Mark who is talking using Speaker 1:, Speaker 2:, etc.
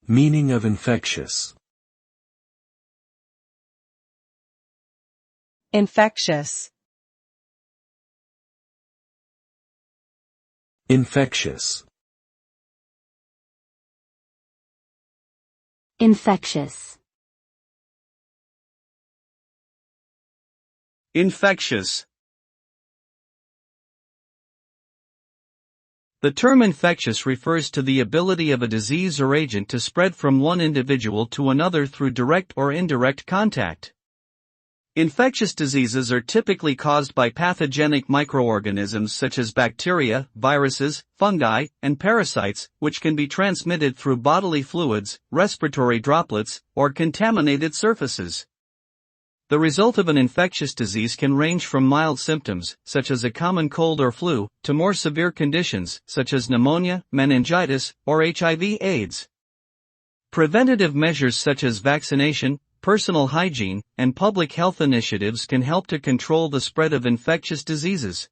Speaker 1: Meaning of infectious.
Speaker 2: Infectious.
Speaker 1: Infectious.
Speaker 3: Infectious.
Speaker 4: Infectious. The term infectious refers to the ability of a disease or agent to spread from one individual to another through direct or indirect contact. Infectious diseases are typically caused by pathogenic microorganisms such as bacteria, viruses, fungi, and parasites, which can be transmitted through bodily fluids, respiratory droplets, or contaminated surfaces. The result of an infectious disease can range from mild symptoms, such as a common cold or flu, to more severe conditions, such as pneumonia, meningitis, or HIV/AIDS. Preventative measures such as vaccination, personal hygiene, and public health initiatives can help to control the spread of infectious diseases.